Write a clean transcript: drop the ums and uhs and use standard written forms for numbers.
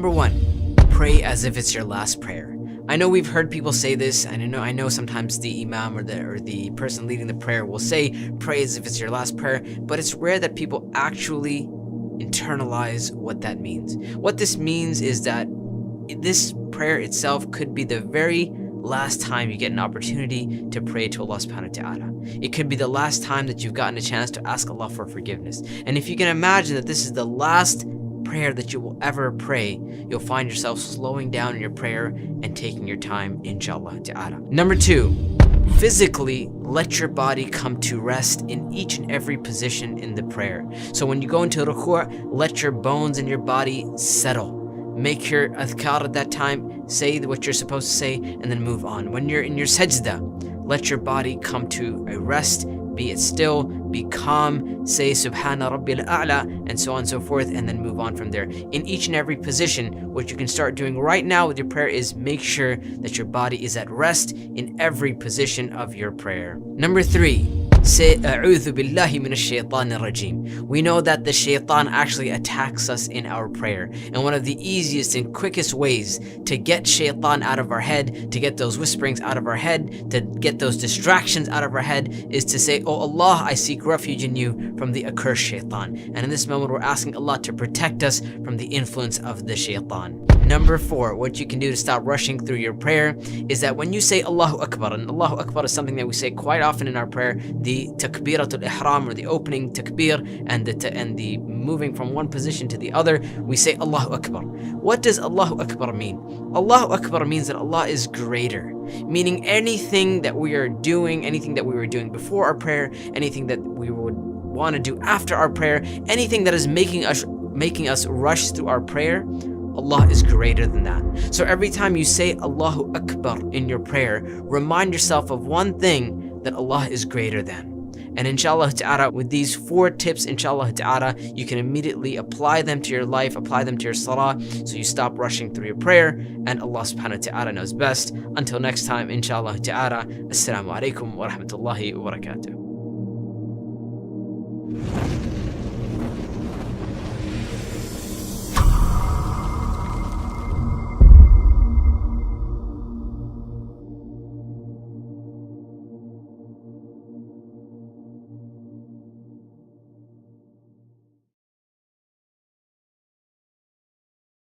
Number 1, pray as if it's your last prayer. I know we've heard people say this, and I know sometimes the imam or the person leading the prayer will say, pray as if it's your last prayer, but it's rare that people actually internalize what that means. What this means is that this prayer itself could be the very last time you get an opportunity to pray to Allah subhanahu wa ta'ala. It could be the last time that you've gotten a chance to ask Allah for forgiveness. And if you can imagine that this is the last prayer that you will ever pray, you'll find yourself slowing down in your prayer and taking your time, inshallah ta'ala. Number 2, physically let your body come to rest in each and every position in the prayer. So when you go into ruku', let your bones in your body settle. Make your adhkar at that time, say what you're supposed to say, and then move on. When you're in your sajda, let your body come to a rest, be it still, be calm, say Subhana Rabbil A'la, and so on and so forth, and then move on from there. In each and every position, what you can start doing right now with your prayer is make sure that your body is at rest in every position of your prayer. Number 3, say A'udhu billahi minash shaitanir rajim. We know that the shaitan actually attacks us in our prayer, and one of the easiest and quickest ways to get shaitan out of our head, to get those whisperings out of our head, to get those distractions out of our head, is to say, oh Allah, I seek refuge in you from the accursed shaitan. And in this moment we're asking Allah to protect us from the influence of the shaitan. Number 4, what you can do to stop rushing through your prayer is that when you say Allahu Akbar, and Allahu Akbar is something that we say quite often in our prayer, the takbiratul ihram, or the opening takbir, and the moving from one position to the other, we say Allahu Akbar. What does Allahu Akbar mean? Allahu Akbar means that Allah is greater, meaning anything that we are doing, anything that we were doing before our prayer, anything that we would want to do after our prayer, anything that is making us rush through our prayer, Allah is greater than that. So every time you say Allahu Akbar in your prayer, remind yourself of one thing that Allah is greater than. And inshallah ta'ala, with these 4 tips, inshallah ta'ala, you can immediately apply them to your life, apply them to your salah, so you stop rushing through your prayer, and Allah subhanahu wa ta'ala knows best. Until next time, inshallah ta'ala, assalamu alaikum wa rahmatullahi wa barakatuh.